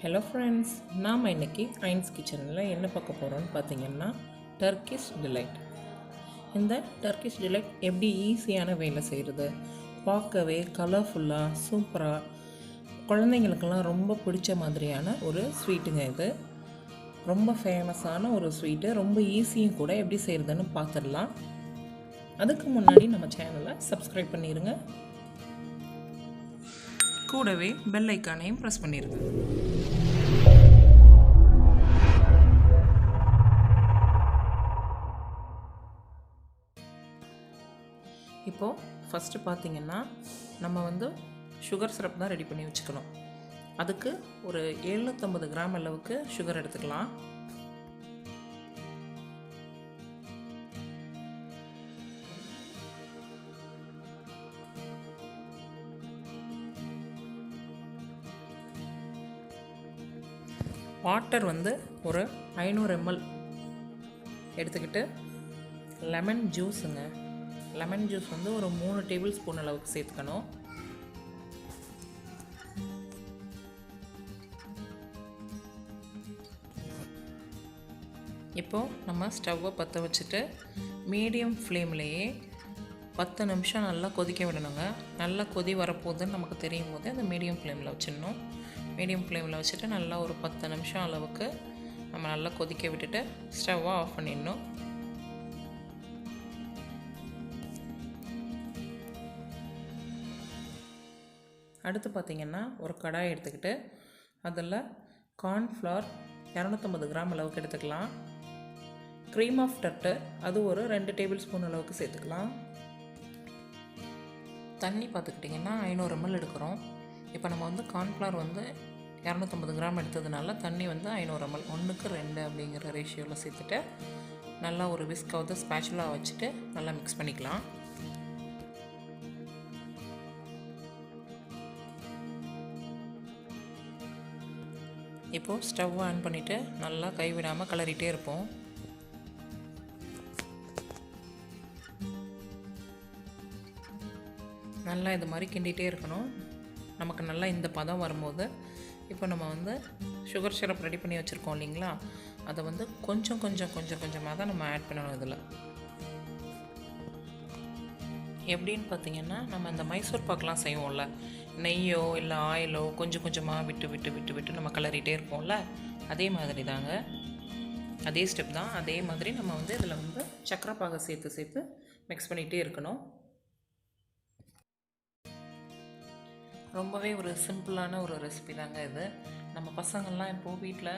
Hello friends, நாம் இன்றைக்கி ஐன்ஸ் கிச்சனில் என்ன பார்க்க போகிறோம்னு பார்த்தீங்கன்னா டர்க்கிஷ் டிலைட். இந்த டர்க்கிஷ் டிலைட் எப்படி ஈஸியான வேலை செய்கிறது, பார்க்கவே கலர்ஃபுல்லாக சூப்பராக குழந்தைங்களுக்கெல்லாம் ரொம்ப பிடிச்ச மாதிரியான ஒரு ஸ்வீட்டுங்க. இது ரொம்ப ஃபேமஸான ஒரு ஸ்வீட்டு, ரொம்ப ஈஸியும் கூட. எப்படி செய்கிறதுன்னு பார்த்துடலாம். அதுக்கு முன்னாடி நம்ம சேனலை சப்ஸ்கிரைப் பண்ணிடுங்க, கூடவே பெல் ஐக்கானையும் ப்ரெஸ் பண்ணிடுங்க. இப்போது ஃபஸ்ட்டு பார்த்திங்கன்னா நம்ம சுகர் சிரப் தான் ரெடி பண்ணி வச்சுக்கணும். அதுக்கு ஒரு 750 கிராம் அளவுக்கு சுகர் எடுத்துக்கலாம். வாட்டர் ஒரு 500 ml எடுத்துக்கிட்டு, லெமன் ஜூஸுங்க. லெமன் ஜூஸ் ஒரு 3 டேபிள் ஸ்பூன் அளவுக்கு சேர்த்துக்கணும். இப்போது நம்ம ஸ்டவ்வை பற்ற வச்சுட்டு மீடியம் ஃப்ளேம்லேயே 10 நிமிஷம் நல்லா கொதிக்க விடணுங்க. நல்லா கொதி வரப்போகுதுன்னு நமக்கு தெரியும் போது அந்த மீடியம் ஃப்ளேமில் வச்சிடணும். மீடியம் ஃப்ளேமில் வச்சுட்டு நல்லா ஒரு 10 நிமிஷம் அளவுக்கு நம்ம நல்லா கொதிக்க விட்டுட்டு ஸ்டவ்வை ஆஃப் பண்ணிடணும். அடுத்து பார்த்திங்கன்னா ஒரு கடாய் எடுத்துக்கிட்டு அதில் கார்ன்ஃப்ளவர் 250 கிராம் அளவுக்கு எடுத்துக்கலாம். க்ரீம் ஆஃப் டர்ட்டர் அது ஒரு 2 டேபிள் ஸ்பூன் அளவுக்கு சேர்த்துக்கலாம். தண்ணி பார்த்துக்கிட்டிங்கன்னா 500 ml எடுக்கிறோம். இப்போ நம்ம கார்ன்ஃப்ளவர் 250 கிராம் எடுத்ததுனால தண்ணி 500 ml 1:2 அப்படிங்கிற ரேஷியோவில் சேர்த்துட்டு நல்லா ஒரு விஸ்கை ஸ்பேச்சுலா வச்சுட்டு நல்லா மிக்ஸ் பண்ணிக்கலாம். இப்போது ஸ்டவ் ஆன் பண்ணிவிட்டு நல்லா கைவிடாமல் கிளறிட்டே இருப்போம். நல்லா இது மாதிரி கிண்டிகிட்டே இருக்கணும். நமக்கு நல்லா இந்த பதம் வரும்போது இப்போ நம்ம சுகர் சிரப் ரெடி பண்ணி வச்சுருக்கோம் இல்லைங்களா, அதை கொஞ்சம் கொஞ்சமாக தான் நம்ம ஆட் பண்ணணும். இதில் எப்படின்னு பார்த்திங்கன்னா, நம்ம இந்த மைசூர் பாக்கெலாம் செய்வோம்ல, நெய்யோ இல்லை ஆயிலோ கொஞ்சம் கொஞ்சமாக விட்டு நம்ம கிளறிட்டே இருப்போம்ல, அதே மாதிரி தாங்க, அதே ஸ்டெப் தான். அதே மாதிரி நம்ம இதில் சக்கரை பாகை சேர்த்து மிக்ஸ் பண்ணிகிட்டே இருக்கணும். ரொம்பவே ஒரு சிம்பிளான ஒரு ரெசிபி தாங்க இது. நம்ம பசங்கள்லாம் இப்போது வீட்டில்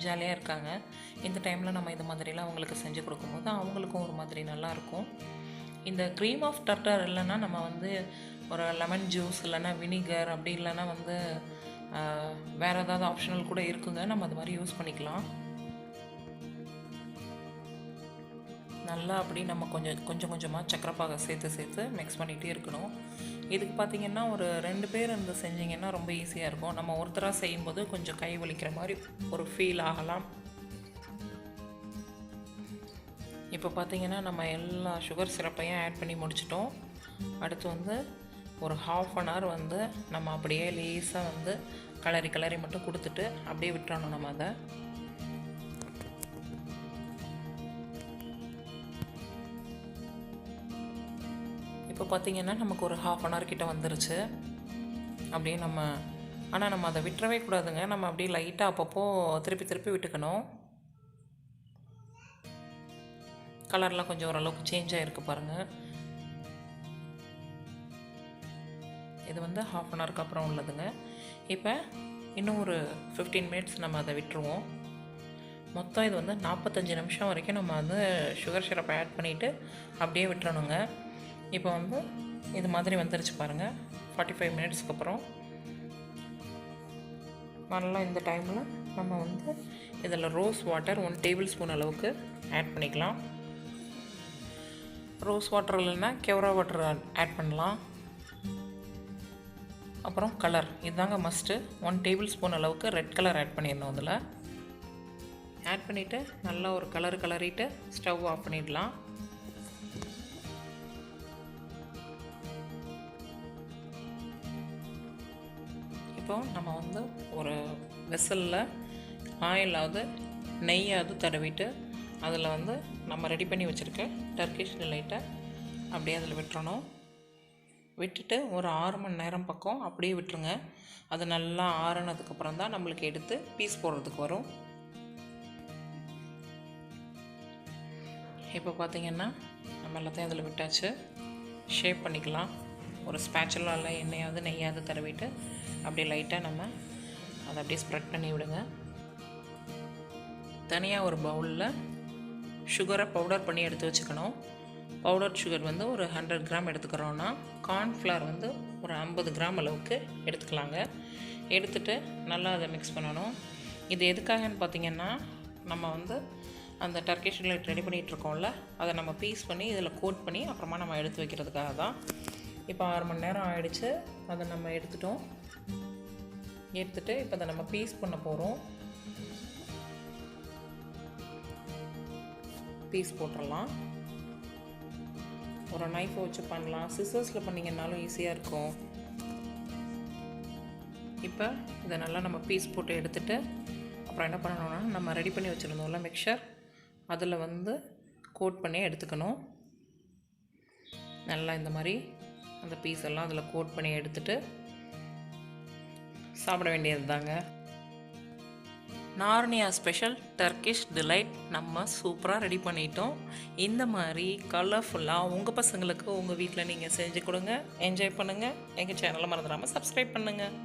ஜாலியாக இருக்காங்க. இந்த டைமில் நம்ம இது மாதிரிலாம் அவங்களுக்கு செஞ்சு கொடுக்கும்போது அவங்களுக்கும் ஒரு மாதிரி நல்லாயிருக்கும். இந்த க்ரீம் ஆஃப் டர்ட்டர் இல்லைன்னா நம்ம ஒரு லெமன் ஜூஸ் இல்லைன்னா வினிகர், அப்படி இல்லைன்னா வேறு ஏதாவது ஆப்ஷனல் கூட இருக்குங்க, நம்ம அது மாதிரி யூஸ் பண்ணிக்கலாம். நல்லா அப்படி நம்ம கொஞ்சம் கொஞ்சமாக சக்கரைப்பாகை சேர்த்து மிக்ஸ் பண்ணிகிட்டே இருக்கணும். இதுக்கு பார்த்திங்கன்னா ஒரு 2 பேர் செஞ்சிங்கன்னா ரொம்ப ஈஸியாக இருக்கும். நம்ம ஒருத்தராக செய்யும்போது கொஞ்சம் கை வலிக்கிற மாதிரி ஒரு ஃபீல் ஆகலாம். இப்போ பார்த்திங்கன்னா நம்ம எல்லா சுகர் சிரப்பையும் ஆட் பண்ணி முடிச்சிட்டோம். அடுத்து ஒரு 1/2 hour நம்ம அப்படியே லேசாக கிளறி மட்டும் கொடுத்துட்டு அப்படியே விட்டுறணும் நம்ம அதை. இப்போ பார்த்திங்கன்னா நமக்கு ஒரு 1/2 hour கிட்ட வந்துருச்சு. அப்படியே ஆனால் நம்ம அதை விட்டுறவே கூடாதுங்க. நம்ம அப்படியே லைட்டாக அப்பப்போ திருப்பி விட்டுக்கணும். கலர்லாம் கொஞ்சம் ஓரளவுக்கு சேஞ்ச் ஆகிருக்கு பாருங்கள். இது 1/2 hour அப்புறம் உள்ளதுங்க. இப்போ இன்னும் ஒரு 15 minutes நம்ம அதை விட்டுருவோம். மொத்தம் இது 45 நிமிஷம் வரைக்கும் நம்ம சுகர் சிரப் ஆட் பண்ணிவிட்டு அப்படியே விட்டுறணுங்க. இப்போ இது மாதிரி வந்துருச்சு பாருங்கள். 45 minutesக்கு அப்புறம் நல்லா இந்த டைமில் நம்ம இதில் ரோஸ் வாட்டர் 1 டேபிள் ஸ்பூன் அளவுக்கு ஆட் பண்ணிக்கலாம். ரோஸ் வாட்டர் இல்லைன்னா கெவரா வாட்டர் ஆட் பண்ணலாம். அப்புறம் கலர் இதுதாங்க மஸ்ட்டு. 1 டேபிள் ஸ்பூன் அளவுக்கு ரெட் கலர் ஆட் பண்ணிடணும். அதில் ஆட் பண்ணிவிட்டு நல்லா ஒரு கிளறிட்டு ஸ்டவ் ஆஃப் பண்ணிடலாம். இப்போ நம்ம ஒரு வெசலில் ஆயிலாவது நெய்யாவது தடவிட்டு அதில் வந்து நம்ம ரெடி பண்ணி வச்சுருக்க டர்க்கிஷ் டிலைட்டை அப்படியே அதில் விட்டுறணும். விட்டுட்டு ஒரு 6 மணி நேரம் பக்கம் அப்படியே விட்டுருங்க. அது நல்லா ஆறுனதுக்கப்புறம் தான் நம்மளுக்கு எடுத்து பீஸ் போடுறதுக்கு வரும். இப்போ பார்த்திங்கன்னா நம்ம எல்லாத்தையும் அதில் விட்டாச்சு. ஷேப் பண்ணிக்கலாம். ஒரு ஸ்பேச்சுலால எண்ணெயாவது நெய்யாவது தடவிட்டு அப்படியே லைட்டாக நம்ம அதை அப்படியே ஸ்ப்ரெட் பண்ணி விடுங்க. தனியாக ஒரு பவுலில் சுகரை பவுடர் பண்ணி எடுத்து வச்சுக்கணும். பவுடர் சுகர் வந்து ஒரு 100 கிராம் எடுத்துக்கிறோன்னா கார்ன்ஃப்ளவர் வந்து ஒரு 50 கிராம் அளவுக்கு எடுத்துக்கலாங்க. எடுத்துகிட்டு நல்லா அதை மிக்ஸ் பண்ணணும். இது எதுக்காகன்னு பார்த்திங்கன்னா நம்ம வந்து அந்த டர்க்கிஷ் டிலைட் ரெடி பண்ணிகிட்ருக்கோம்ல, அதை நம்ம பீஸ் பண்ணி இதில் கோட் பண்ணி அப்புறமா நம்ம எடுத்து வைக்கிறதுக்காக தான். இப்போ 6 மணி நேரம் ஆகிடுச்சு. அதை நம்ம எடுத்துகிட்டு இப்போ அதை நம்ம பீஸ் பண்ண போகிறோம். பீஸ் போட்டுடலாம். ஒரு நைஃபை வச்சு பண்ணலாம், சிசர்ஸில் பண்ணிங்கன்னாலும் ஈஸியாக இருக்கும். இப்போ இதை நல்லா நம்ம பீஸ் போட்டு எடுத்துகிட்டு அப்புறம் என்ன பண்ணணும்னா நம்ம ரெடி பண்ணி வச்சுருந்தோம்ல மிக்சர், அதில் வந்து கோட் பண்ணி எடுத்துக்கணும். நல்லா இந்த மாதிரி அந்த பீஸ் எல்லாம் அதில் கோட் பண்ணி எடுத்துகிட்டு சாப்பிட வேண்டியது தாங்க. நார்னியா ஸ்பெஷல் டர்க்கிஷ் டிலைட் நம்ம சூப்பராக ரெடி பண்ணிட்டோம். இந்த மாதிரி கலர்ஃபுல்லாக உங்கள் பசங்களுக்கு உங்கள் வீட்டில் நீங்கள் செஞ்சு கொடுங்க, என்ஜாய் பண்ணுங்கள். எங்கள் சேனலை மறந்துடாமல் சப்ஸ்கிரைப் பண்ணுங்கள்.